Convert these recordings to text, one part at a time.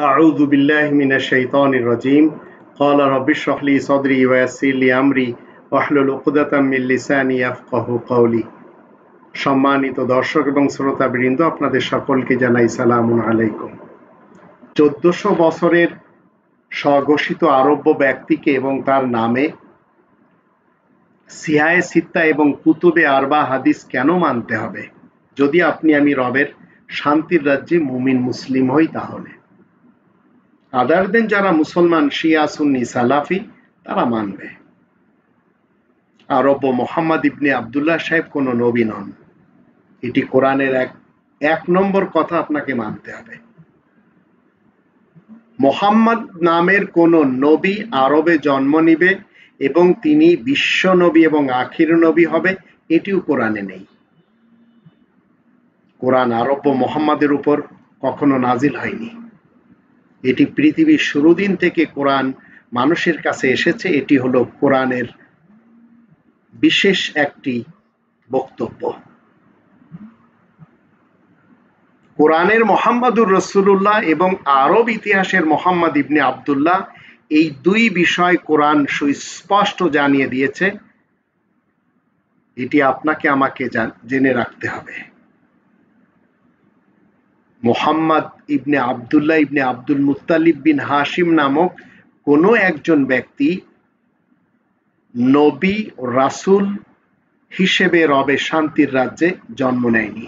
أعوذ بالله من الشيطان الرجيم قال رب اشرح لي صدري ويسر لي أمري واحلل عقدة من লিসানি ইয়াফকাহু কওলি। সম্মানিত দর্শক এবং শ্রোতাবৃন্দ, আপনাদের সকলকে জানাই সালামুন আলাইকুম। 1400 বছরের স্বঘোষিত আরব্য ব্যক্তিকে এবং তার নামে সিহায়ে সিত্তা এবং কুতুবে আরবা হাদিস কেন মানতে হবে? যদি আপনি আমি রবের শান্তির রাজ্যে মুমিন মুসলিম হই, তাহলে আদার দেন যারা মুসলমান শিয়া সুন্নি সালাফি তারা মানবে। আরব্য মোহাম্মদ ইবনে আবদুল্লাহ সাহেব কোনো নবী নন, এটি কোরআনের এক নম্বর কথা আপনাকে মানতে হবে। মোহাম্মদ নামের কোন নবী আরবে জন্ম নিবে এবং তিনি বিশ্ব নবী এবং আখির নবী হবে, এটিও কোরআনে নেই। কোরআন আরব্য মোহাম্মদের উপর কখনো নাজিল হয়নি। এটি পৃথিবীর শুরু দিন থেকে কোরআন মানুষের কাছে এসেছে। এটি হলো কোরআনের বিশেষ একটি বক্তব্য। কোরআনের মোহাম্মদুর রাসূলুল্লাহ এবং আরব ইতিহাসের মোহাম্মদ ইবনে আবদুল্লাহ, এই দুই বিষয় কোরআন সুস্পষ্ট জানিয়ে দিয়েছে। এটি আপনাকে আমাকে জেনে রাখতে হবে। মোহাম্মদ ইবনে আবদুল্লাহ ইবনে আব্দুল মুত্তালিব বিন হাশিম নামক কোনো একজন ব্যক্তি নবী ও রাসূল হিসেবে রবের শান্তির রাজ্যে জন্ম নেয়নি।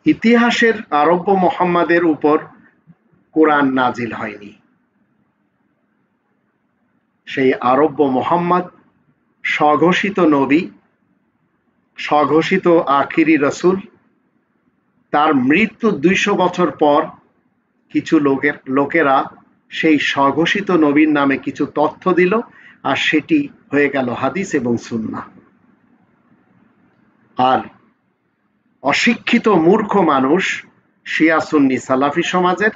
ইতিহাসের আরব্য মোহাম্মদের উপর কোরআন নাজিল হয়নি। সেই আরব্য মোহাম্মদ স্বঘোষিত নবী, স্বঘোষিত আখিরি রাসূল। তার মৃত্যু 200 বছর পর কিছু লোকেরা সেই স্বঘোষিত নবীর নামে কিছু তথ্য দিল, আর সেটি হয়ে গেল হাদিস এবং সুন্নাহ। আর অশিক্ষিত মূর্খ মানুষ শিয়া সুন্নি সালাফি সমাজের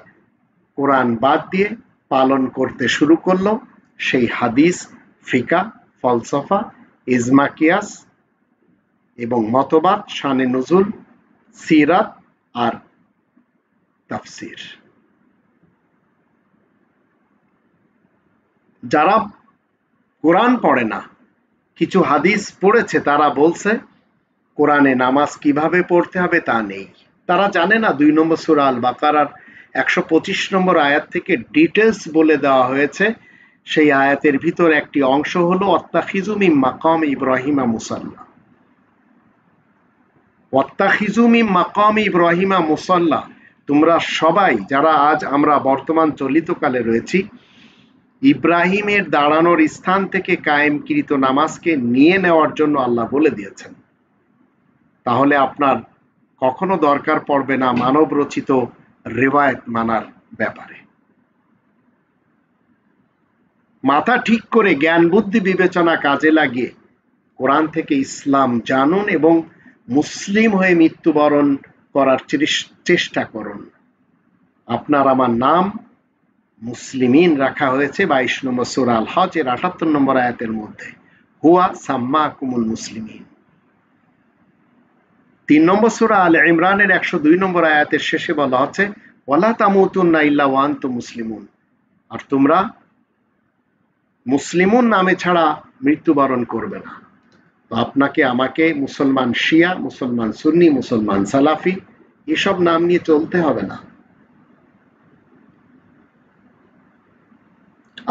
কোরআন বাদ দিয়ে পালন করতে শুরু করলো সেই হাদিস, ফিকা, ফলসফা, ইজমা, কিয়াস এবং মতবাদ, শানে নুজুল, সিরাত আর তাফসির। যারা কোরআন পড়ে না, কিছু হাদিস পড়েছে, তারা বলছে কোরআনে নামাজ কিভাবে পড়তে হবে তা নেই। তারা জানে না 2 নম্বর সূরা আল বাকারার 125 নম্বর আয়াত থেকে ডিটেলস বলে দেওয়া হয়েছে। সেই আয়াতের ভিতর একটি অংশ হলো ওয়াত্তাখিযু মিন মাকাম ইব্রাহিমা মুসাল্লা। ওয়াত্তাখিযু মিন মাকাম ইব্রাহিমা মুসাল্লা, তোমরা সবাই যারা আজ আমরা বর্তমান চলিতকালে রয়েছি, ইব্রাহিমের দাঁড়ানোর স্থান থেকে কায়েমকৃত নামাজকে নিয়ে নেওয়ার জন্য আল্লাহ বলে দিয়েছেন। তাহলে আপনার কখনো দরকার পড়বে না মানব রচিত রিওয়ায়াত মানার ব্যাপারে। মাথা ঠিক করে জ্ঞান বুদ্ধি বিবেচনা কাজে লাগিয়ে কোরআন থেকে ইসলাম জানুন এবং মুসলিম হয়ে মৃত্যুবরণ করার চেষ্টা করুন। আপনার আমার নাম মুসলিমিন রাখা হয়েছে 22 নম্বর সূরা আল হজ এর 78 নম্বর আয়াতের মধ্যে, হুয়া সাম্মাকুমুল মুসলিমিন। 3 নম্বর সূরা আল ইমরানের 102 নম্বর আয়াতের শেষে বলা হচ্ছে ওয়ালা তামুতুন্না ইল্লা ওয়া আনতুম মুসলিমুন, আর তোমরা মুসলিমুন নামে ছাড়া মৃত্যুবরণ করবে না। তো আপনাকে আমাকে মুসলমান শিয়া, মুসলমান সুন্নি, মুসলমান সালাফি এসব নাম নিয়ে চলতে হবে না।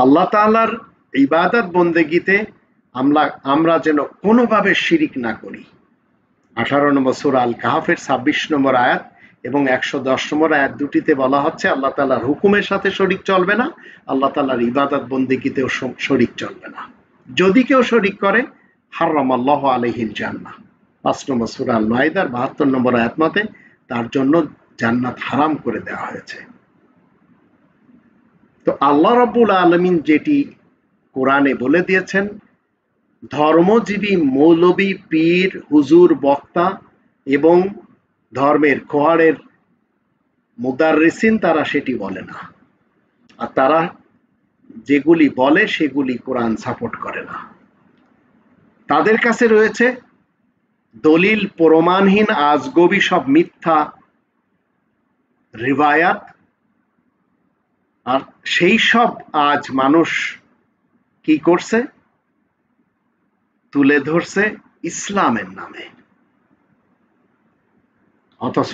আল্লাহ তাআলার ইবাদত বন্দেগীতে আমরা যেন কোনোভাবে শিরিক না করি। 18 নম্বর সূরা আল কাহফের 26 নম্বর আয়াত এবং 110 নম্বর আয়াত দুটিতে বলা হচ্ছে আল্লাহ তাআলার হুকুমের সাথে শরিক চলবে না, আল্লাহ তাআলার ইবাদত বন্দেগীতেও শরিক চলবে না। যদি কেউ শরিক করে হারামাল্লাহু আলাইহিল জান্নাহ। 5 নম্বর সূরা আল মাইদার 72 নম্বর আয়াত মতে তার জন্য জান্নাত হারাম করে দেওয়া হয়েছে। তো আল্লাহ রাব্বুল আলামিন যেটি কোরআনে বলে দিয়েছেন, ধর্মজীবী মৌলবী, পীর, হুজুর, বক্তা এবং ধর্মের খোয়াড়ের মুদাররিসিন তারা সেটি বলে না। আর তারা যেগুলি বলে সেগুলি কোরআন সাপোর্ট করে না। তাদের কাছে রয়েছে দলিল প্রমাণহীন আজগবি সব মিথ্যা রিবায়াত, আর সেই সব আজ মানুষ কি করছে, তুলে ধরছে ইসলামের নামে, অথচ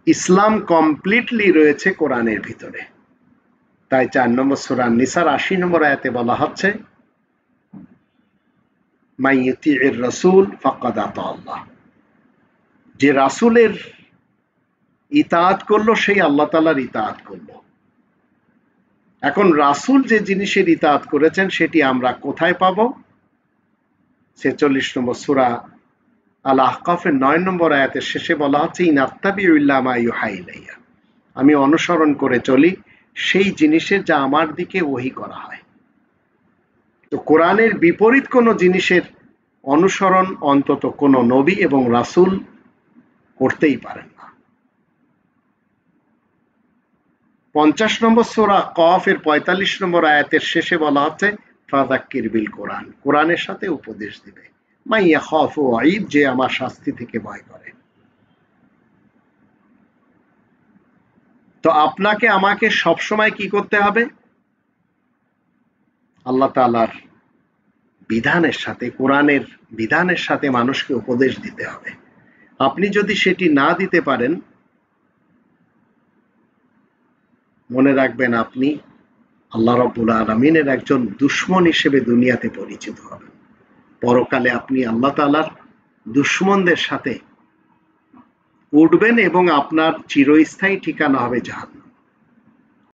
ইসলাম কমপ্লিটলি রয়েছে কোরআনের ভিতরে। তাই 4 নম্বর সূরা নিসার 80 নম্বর আয়াতে বলা হচ্ছে, মান ইউতিইর রাসূল ফাকাদ আতা আল্লাহ, যে রাসূলের ইতাআত করলো সেই আল্লাহ তাআলার ইতাআত করলো। এখন রাসূল যে জিনিসের ইতাআত করেছেন সেটি আমরা কোথায় পাবো? 46 নম্বর সূরা আল আহকাফের 9 নম্বর আয়াতের শেষে বলা হচ্ছে, ইন আত্তাবিউ ইল্লা মা ইউহা ইলাইয়া, আমি অনুসরণ করে চলি সেই জিনিসের যা আমার দিকে ওহী করা হয়। তো কোরআনের বিপরীত কোনো জিনিসের অনুসরণ অন্তত কোনো নবী এবং রাসূল করতেই পারেন না। 50 নম্বর সূরা কফের 45 নম্বর আয়াতের শেষে বলা হচ্ছে, ফাযাক্কির বিল কোরআন, কোরআনের সাথে উপদেশ দিবে, মান ইয়াখাফু ওয়াঈদ, যে আমার শাস্তি থেকে ভয় করে। তো আপনাকে আমাকে সবসময় কি করতে হবে? আল্লাহ তাআলার বিধানের সাথে, কোরআনের বিধানের সাথে মানুষকে উপদেশ দিতে হবে। আপনি যদি সেটি না দিতে পারেন, মনে রাখবেন আপনি আল্লাহ রাব্বুল আলামিনের একজন দুশমন হিসেবে দুনিয়াতে পরিচিত হবেন। পরকালে আপনি আল্লাহ তাআলার দুশমনদের সাথে উঠবেন এবং আপনার চিরস্থায়ী ঠিকানা হবে জাহান্নাম।